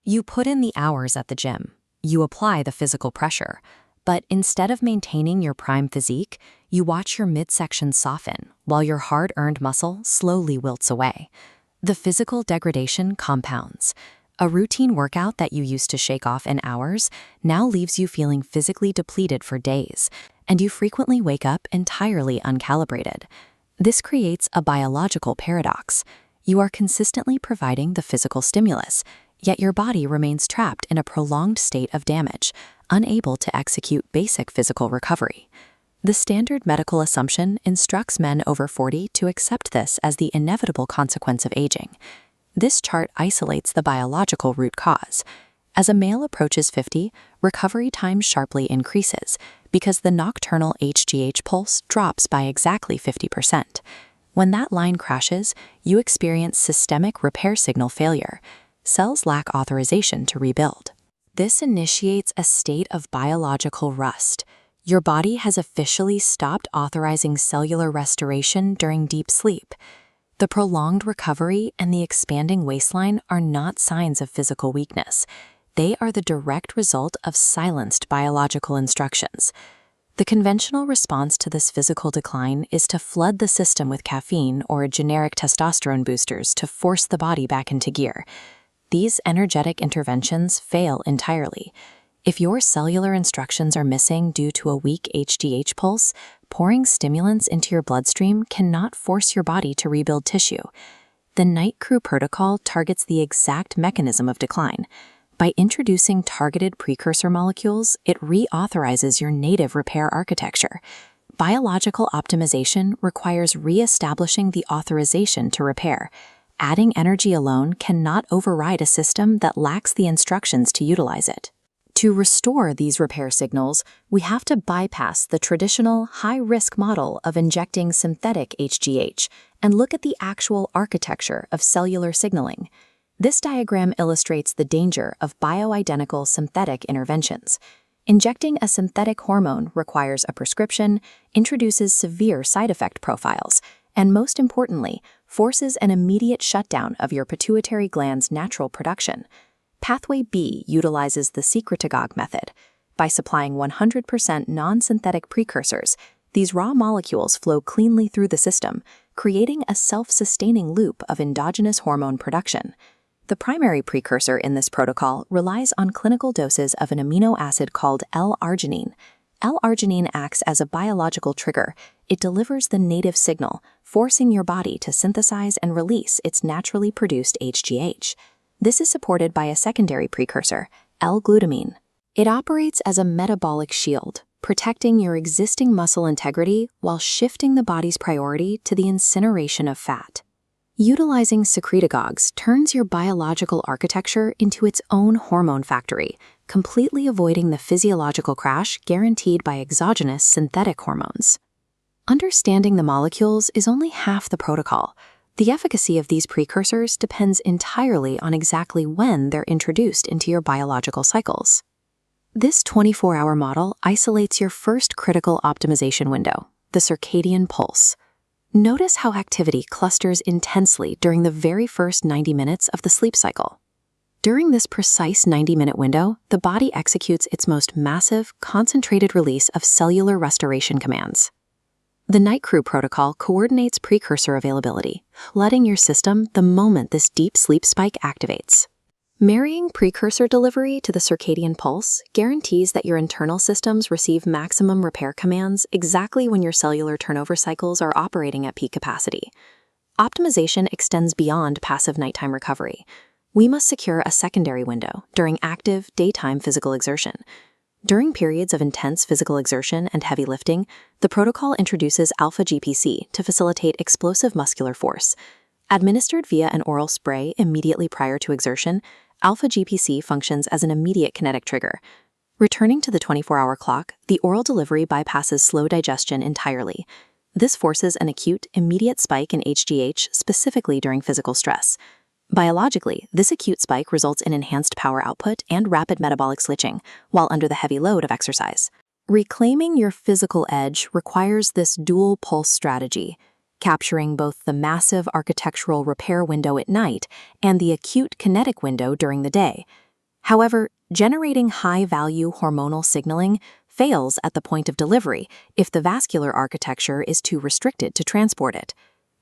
You put in the hours at the gym. You apply the physical pressure. But instead of maintaining your prime physique, you watch your midsection soften while your hard-earned muscle slowly wilts away. The physical degradation compounds. A routine workout that you used to shake off in hours now leaves you feeling physically depleted for days, and you frequently wake up entirely uncalibrated. This creates a biological paradox. You are consistently providing the physical stimulus, yet your body remains trapped in a prolonged state of damage, unable to execute basic physical recovery. The standard medical assumption instructs men over 40 to accept this as the inevitable consequence of aging. This chart isolates the biological root cause. As a male approaches 50, recovery time sharply increases because the nocturnal HGH pulse drops by exactly 50%. When that line crashes, you experience systemic repair signal failure. Cells lack authorization to rebuild. This initiates a state of biological rust. Your body has officially stopped authorizing cellular restoration during deep sleep. The prolonged recovery and the expanding waistline are not signs of physical weakness. They are the direct result of silenced biological instructions. The conventional response to this physical decline is to flood the system with caffeine or generic testosterone boosters to force the body back into gear. These energetic interventions fail entirely. If your cellular instructions are missing due to a weak HGH pulse, pouring stimulants into your bloodstream cannot force your body to rebuild tissue. The Night Crew protocol targets the exact mechanism of decline. By introducing targeted precursor molecules, it reauthorizes your native repair architecture. Biological optimization requires reestablishing the authorization to repair. Adding energy alone cannot override a system that lacks the instructions to utilize it. To restore these repair signals, we have to bypass the traditional high-risk model of injecting synthetic HGH and look at the actual architecture of cellular signaling. This diagram illustrates the danger of bioidentical synthetic interventions. Injecting a synthetic hormone requires a prescription, introduces severe side effect profiles, and most importantly, forces an immediate shutdown of your pituitary gland's natural production. Pathway B utilizes the secretagogue method. By supplying 100% non-synthetic precursors, these raw molecules flow cleanly through the system, creating a self-sustaining loop of endogenous hormone production. The primary precursor in this protocol relies on clinical doses of an amino acid called L-arginine. L-arginine acts as a biological trigger. It delivers the native signal, forcing your body to synthesize and release its naturally produced HGH. This is supported by a secondary precursor, L-glutamine. It operates as a metabolic shield, protecting your existing muscle integrity while shifting the body's priority to the incineration of fat. Utilizing secretagogues turns your biological architecture into its own hormone factory, completely avoiding the physiological crash guaranteed by exogenous synthetic hormones. Understanding the molecules is only half the protocol. The efficacy of these precursors depends entirely on exactly when they're introduced into your biological cycles. This 24-hour model isolates your first critical optimization window, the circadian pulse. Notice how activity clusters intensely during the very first 90 minutes of the sleep cycle. During this precise 90-minute window, the body executes its most massive, concentrated release of cellular restoration commands. The Night Crew protocol coordinates precursor availability, flooding your system the moment this deep sleep spike activates. Marrying precursor delivery to the circadian pulse guarantees that your internal systems receive maximum repair commands exactly when your cellular turnover cycles are operating at peak capacity. Optimization extends beyond passive nighttime recovery. We must secure a secondary window during active, daytime physical exertion. During periods of intense physical exertion and heavy lifting, the protocol introduces alpha-GPC to facilitate explosive muscular force. Administered via an oral spray immediately prior to exertion, alpha-GPC functions as an immediate kinetic trigger. Returning to the 24-hour clock, the oral delivery bypasses slow digestion entirely. This forces an acute, immediate spike in HGH specifically during physical stress. Biologically, this acute spike results in enhanced power output and rapid metabolic switching while under the heavy load of exercise. Reclaiming your physical edge requires this dual pulse strategy, capturing both the massive architectural repair window at night and the acute kinetic window during the day. However, generating high-value hormonal signaling fails at the point of delivery if the vascular architecture is too restricted to transport it.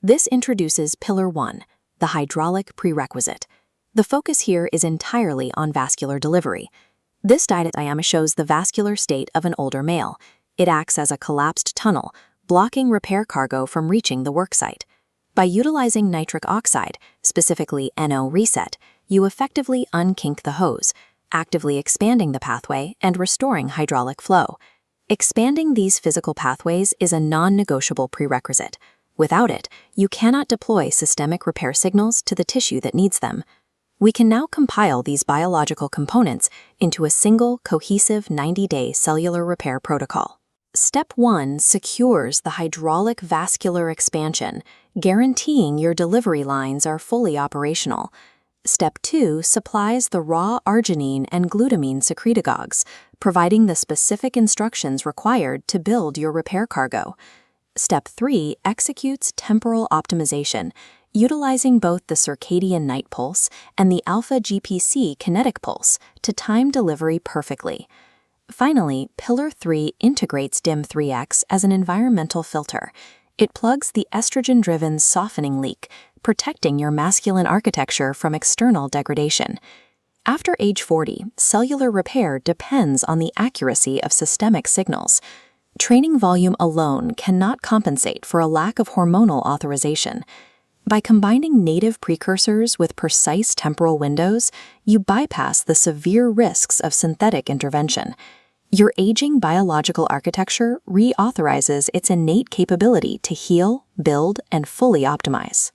This introduces Pillar 1, the hydraulic prerequisite. The focus here is entirely on vascular delivery. This diagram shows the vascular state of an older male. It acts as a collapsed tunnel, blocking repair cargo from reaching the worksite. By utilizing nitric oxide, specifically NO reset, you effectively unkink the hose, actively expanding the pathway and restoring hydraulic flow. Expanding these physical pathways is a non-negotiable prerequisite. Without it, you cannot deploy systemic repair signals to the tissue that needs them. We can now compile these biological components into a single, cohesive 90-day cellular repair protocol. Step 1 secures the hydraulic vascular expansion, guaranteeing your delivery lines are fully operational. Step 2 supplies the raw arginine and glutamine secretagogues, providing the specific instructions required to build your repair cargo. Step 3 executes temporal optimization, utilizing both the circadian night pulse and the alpha-GPC kinetic pulse to time delivery perfectly. Finally, Pillar 3 integrates DIM3X as an environmental filter. It plugs the estrogen-driven softening leak, protecting your masculine architecture from external degradation. After age 40, cellular repair depends on the accuracy of systemic signals. Training volume alone cannot compensate for a lack of hormonal authorization. By combining native precursors with precise temporal windows, you bypass the severe risks of synthetic intervention. Your aging biological architecture reauthorizes its innate capability to heal, build, and fully optimize.